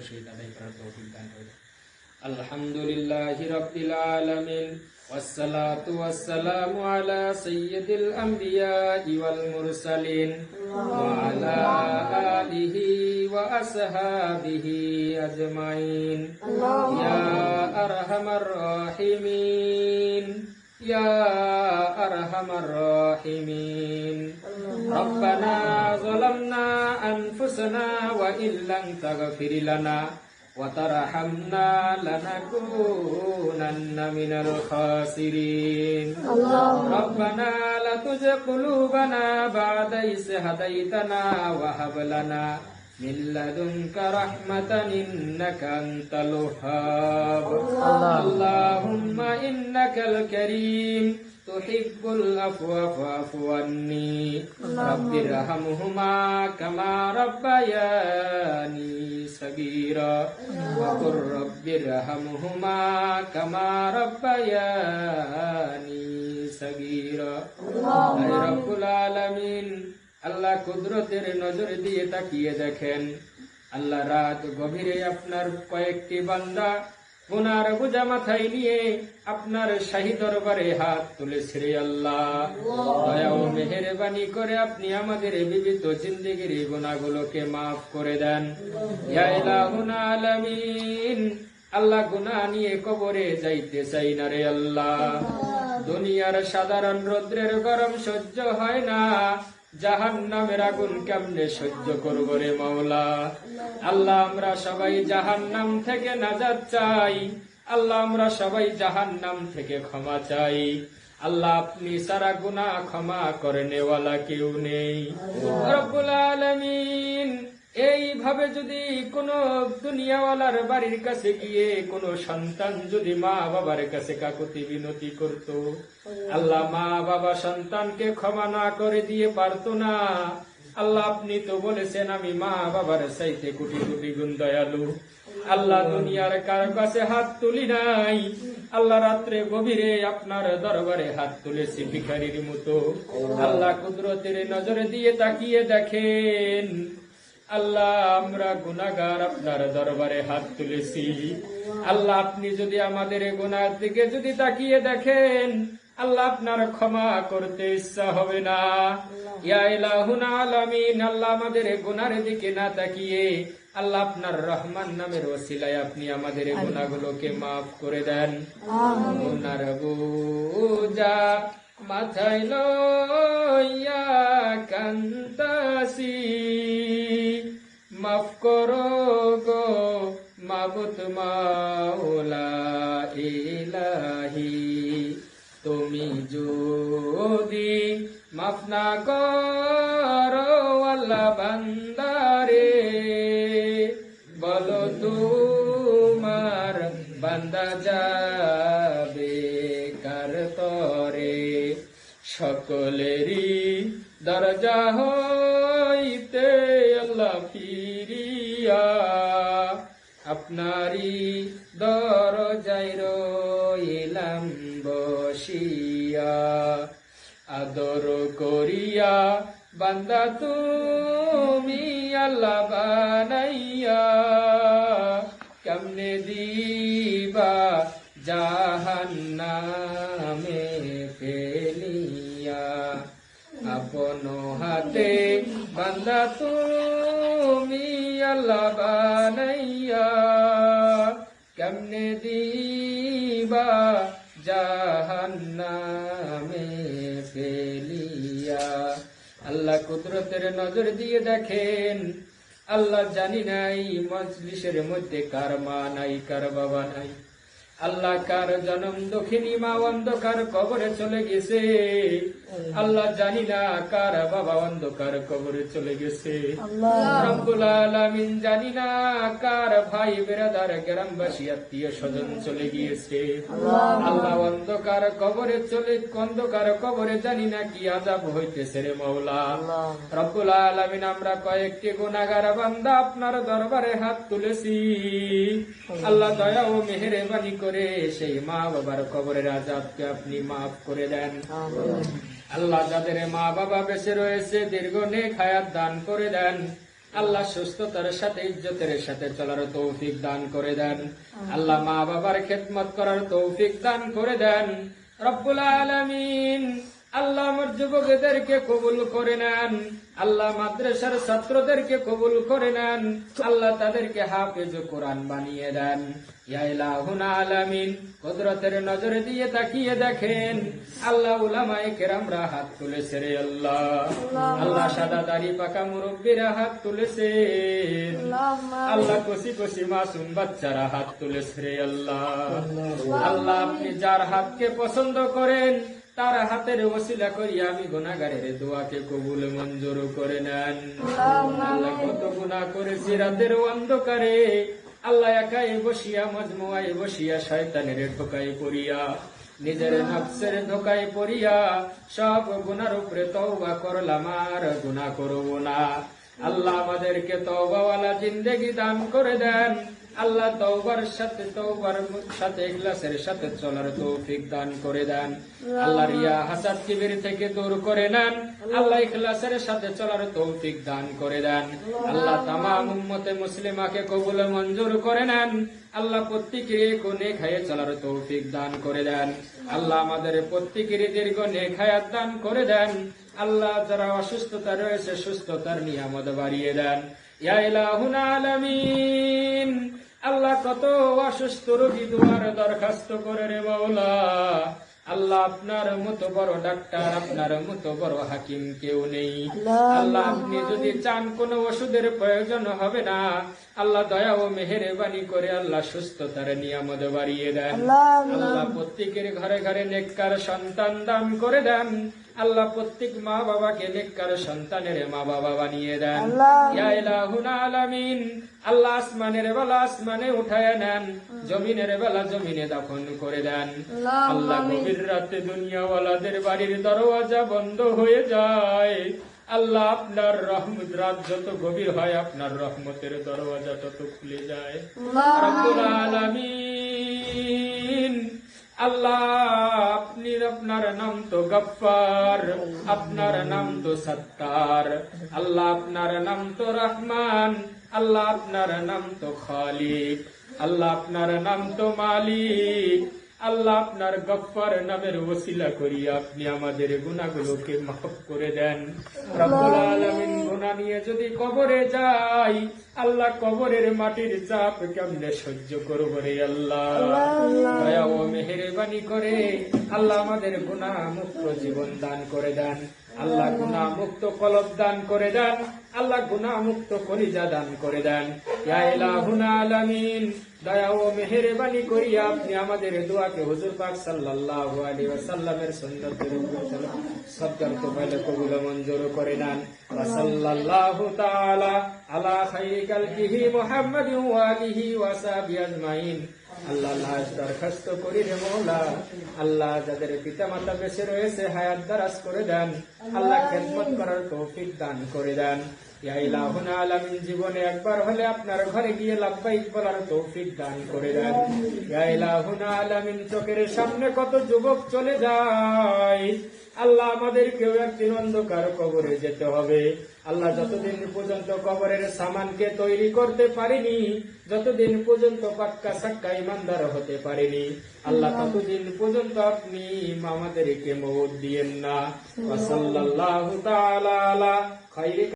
ইখলাসের সহিত আদায় করার তৌফিক দান করুন। আলহামদুলিল্লাহি রাব্বিল আলামিন ওয়াসসালাতু ওয়াসসালামু আলা সাইয়্যিদিল আমবিয়াই ওয়াল মুরসালিন ওয়া আলা আলিহি ওয়া আসহাবিহি আজমাইন ইয়া আরহামার রাহিমিন ইয়া আরহামার রাহিমিন রব্বানা যালামনা আনফুসানা ওয়া ইল্লাম তাগফির লানা ওয়া তারহামনা লানাকুনান্না মিনাল খাসিরিন রব্বানা লা তুযিগ কুলুবানা বা'দা ইয হাদাইতানা ওয়া হাব লানা মিন লাদুনকা রাহমাতান ইন্নাকা আনতাল ওয়াহ্হাব আল্লাহুম্মা ইন্নাকাল কারীম তুহিব্বুল আফওয়া ফা'ফু আন্নী রাব্বিরহামহুমা কামা রাব্বায়ানি সগীরা ওয়া কুর রাব্বিরহামহুমা কামা রাব্বায়ানি সগীরা। হে রব্বুল আলামিন, আল্লাহ কুদরতের নজর দিয়ে তাকিয়ে দেখেন, আল্লাহ রাত গভীরে আপনার কয়েকটি বান্দা গুনার বোঝা মাথায় নিয়ে আপনার শাহী দরবারে হাত তুলেছে রে আল্লাহ। দয়া ও মেহেরবানি করে আপনি আমাদের বিবিধ জিন্দেগির গুনাহগুলোকে মাফ করে দেন ইয়া ইলাহুল আলামিন। আল্লাহ গুনাহ নিয়ে কবরে যাইতে চাই না রে আল্লাহ। দুনিয়ার সাধারণ রৌদ্রের গরম সহ্য হয় না, জাহান্নামের আগুন কেমনে সহ্য করব রে মাওলা। আল্লাহ আমরা সবাই জাহান্নাম থেকে নাজাত চাই, আল্লাহ আমরা সবাই জাহান্নাম থেকে ক্ষমা চাই। আল্লাহ আপনি সারা গুনাহ ক্ষমা করে নেওয়ালা কেউ নেই রব্বুল আলামিন। এইভাবে যদি কোন দুনিয়াওয়ালার বাড়ির কাছে গিয়ে কোন সন্তান যদি মা বাবার কাছে কাকুতি বিনতি করত, আল্লাহ মা বাবা সন্তানকে ক্ষমা না করে দিয়ে পারতো না। আল্লাহ আপনি তো বলেছেন আমি মা বাবার চাইতে কোটি কোটি গুণ দয়ালু। আল্লাহ দুনিয়ার কার কাছে হাত তুলি নাই, আল্লাহ রাত্রে গভীরে আপনার দরবারে হাত তুলেছি ভিখারির মতো। আল্লাহ কুদরতের নজরে দিয়ে তাকিয়ে দেখেন, আল্লাহ আমরা গুনাহগার আপনার দরবারে হাত তুলেছি। আল্লাহ আপনি যদি আমাদের গুনাহের দিকে যদি তাকিয়ে দেখেন, আল্লাহ আপনার ক্ষমা করতে ইচ্ছা হবে না ইয়া ইলাহুল আলামিন। আল্লাহ আমাদের গুনাহের দিকে না তাকিয়ে আল্লাহ আপনার রহমান নামের ওসিলায় আপনি আমাদের গুনাহগুলোকে মাফ করে দেন। গুনার বোঝা মাথায় লইয়া কান্তাসি, মাফ করো গো মাবুদ মাওলা ইলাহি। তুমি যদি মাফ না করো আল্লাহ বান্দারে, বলো তোমার বান্দা যাবে কার তরে। সকলেরই দরজা হইতে আল্লাহ ফিরিয়া আপনারই দরজায় রইলাম বসিয়া। আদর করিয়া বান্দা তুমি আল্লাহ বানাইয়া, কেমনে দিবা জাহান্নামে ফেলিয়া। আপন হাতে বান্দা তুমি আল্লাহ বানাইয়া, কেমনে দিবা জাহান্নামে ফেলিয়া। আল্লাহ কুদরতের নজর দিয়ে দেখেন, আল্লাহ জানি নাই মজলিসের মধ্যে কার মা নাই কার বাবা নাই। আল্লাহ কার জনম দক্ষিণী মা অন্ধকার কবরে চলে গেছে, আল্লাহ জানি না কার বাবা অন্ধকার কবরে চলে গেছে। রব্বুল আলামিন জানি না কার ভাই বেরাদার গ্রামবাসী আত্মীয় স্বজন চলে গিয়েছে। আল্লাহ অন্ধকার কবরে জানি না কি আযাব হইতেছে রে মাওলা। রব্বুল আলামিন আমরা কয়েকটি গুনাহগার বান্দা আপনার দরবারে হাত তুলেছি। আল্লাহ দয়া ও মেহেরবানি করে সেই মা বাবার কবরের আযাবকে আপনি মাফ করে দেন। আল্লাহ যাদের মা বাবা বেঁচে রয়েছে দীর্ঘ নেক হায়াত দান করে দেন। আল্লাহ সুস্থতার সাথে ইজ্জতের সাথে চলার তৌফিক দান করে দেন। আল্লাহ মা বাবার খেদমত করার তৌফিক দান করে দেন। রব্বুল আলামিন আল্লাহ আমার যুবকদেরকে কবুল করে নেন। আল্লাহ মাদ্রাসার ছাত্রদেরকে কবুল করে নেন। আল্লাহ তাদেরকে হাফেজ কোরআন বানিয়ে দেন। ইয়া ইলাহুল আলামিন কুদরতের নজর দিয়ে তাকিয়ে দেখেন আল্লাহ উলামায়ে কেরামরা হাত তুলেছে রে আল্লাহ। আল্লাহ সাদা দাড়ি পাকা মুরব্বীরা হাত তুলেছেন। আল্লাহ কচি কচি মাসুম বাচ্চারা হাত তুলেছে রে আল্লাহ। আল্লাহ আপনি যার হাতকে পছন্দ করেন তার হাতের ওসিলা করিয়া আমি গুনাহগারের দোয়াকে কবুল মঞ্জুর করে নেন। আল্লাহ কত গুনাহ করেছি রাতের অন্ধকারে, আল্লাহ একাই বসিয়া মজমুয়ায় বসিয়া শয়তানের ধোকায় পড়িয়া নিজের নফসের ধোকায় পড়িয়া সব গুনার উপরে তওবা করলাম, আর গুনাহ করব না। আল্লাহ আমাদেরকে তওবাওয়ালা জিন্দেগি দান করে দেন। আল্লাহ তওবার সাথে ইখলাসের সাথে চলার তৌফিক দান করে দেন। আল্লাহ রিয়া হাসাদ কিবির থেকে দূর করে নেন। আল্লাহ ইখলাসের সাথে চলার তৌফিক দান করে দেন। আল্লাহ তামাম উম্মতে মুসলিমাকে কবুল মঞ্জুর করে নেন। আল্লাহ প্রত্যেকেরই নেক হায়াত চলার তৌফিক দান করে দেন। আল্লাহ আমাদের প্রত্যেকেরই দীর্ঘ নেক হায়াত দান করে দেন। আল্লাহ যারা অসুস্থতা রয়েছে সুস্থতার নিয়ামত বাড়িয়ে দেন। ইয়া ইলাহুল আলামিন আল্লাহ কত অসুস্থ রোগী দুয়ার দরখাস্ত করে রে মাওলা। আল্লাহ আপনার মতো বড় ডাক্তার, আপনার মতো বড় হাকিম কেউ নেই। আল্লাহ আপনি যদি চান কোনো ওষুধের প্রয়োজন হবে না, আল্লাহ দয়া ও মেহেরবানি করে আল্লাহ সুস্থতার নিয়ামত বাড়িয়ে দেন। আল্লাহ প্রত্যেকের ঘরে ঘরে নেককার সন্তান দান করে দেন। আল্লাহ প্রত্যেক মা বাবাকে নেককার সন্তানের মা বাবা বানিয়ে দেন। ইয়া ইলাহুল আলামিন আল্লাহ আসমানের বেলা আসমানে উঠায় নেন, জমিনের বেলা জমিনে দাফন করে দেন। আল্লাহ গভীর রাতে দুনিয়াওয়ালাদের বাড়ির দরওয়াজা বন্ধ হয়ে যায়। আল্লাহ আপনার রহমত রাত যত গভীর হয় আপনার রহমতের দরওয়াজা তত খুলে যায়। রব্বুল আলামিন আল্লাহ আপনি, আপনার নাম তো গফফার, আপনার নাম তো সত্তার, আল্লাহ আপনার নাম তো রহমান, আল্লাহ আপনার নাম তো খালিক, আল্লাহ আপনার নাম তো মালিক। আল্লাহ আপনার গফফার নামের ওসিলা করিয়া আপনি আমাদের গুনাহগুলোকে মাফ করে দেন। রব্বুল আলামিন গুনাহ নিয়ে যদি কবরে যাই, আল্লাহ কবরের মাটির চাপ কেমনে সহ্য করব রে আল্লাহ। দয়া ও মেহেরবানি করে আল্লাহ আমাদের গুনাহ মুক্ত জীবন দান করে দেন। আল্লাহ গুনাহ মুক্ত কলব দান করে দেন। আল্লাহ গুনাহ মুক্ত কলিজা দান করে দেন। ইয়া ইলাহুল আলামিন দয়া ও মেহেরবানি করিয়া আপনি আমাদের দোয়াকে হুজুর পাক সাল্লাল্লাহু আলাইহি ওয়াসাল্লামের সুন্নতের উপর সদকার তোফাইলে কবুল মঞ্জুর করে নেন। ওয়া সাল্লাল্লাহু তাআলা আলা খাইরি কালকিহি মুহাম্মাদিন ওয়া আলিহি ওয়া সাহবিহি আজমাইন। আল্লাহ লাশ দরখাস্ত করি রে মওলা, আল্লাহ যাদের পিতা মাতা বেঁচে রয়েছে হায়াত দারাজ করে দেন। আল্লাহ খেদমত করার তৌফিক দান করে দেন। ইয়া ইলাহুল আলামিন জীবনে একবার হলে আপনার ঘরে গিয়ে লাব্বাইক বলার তৌফিক দান করে দেন। ইয়া ইলাহুল আলামিন চোখের সামনে কত যুবক চলে যায়। আল্লাহ আমাদেরকেও একদিন অন্ধকার কবরে যেতে হবে। আল্লাহ যতদিন পর্যন্ত কবরের সামানকে তৈরি করতে পারিনি, যতদিন পর্যন্ত পাক্কা সাক্কা ইমানদার হতে পারিনি, আল্লাহ ততদিন পর্যন্ত আপনি আমাদেরকে মওত দিয়েন না। ওয়া সাল্লাল্লাহু তাআলা আলা খাইরি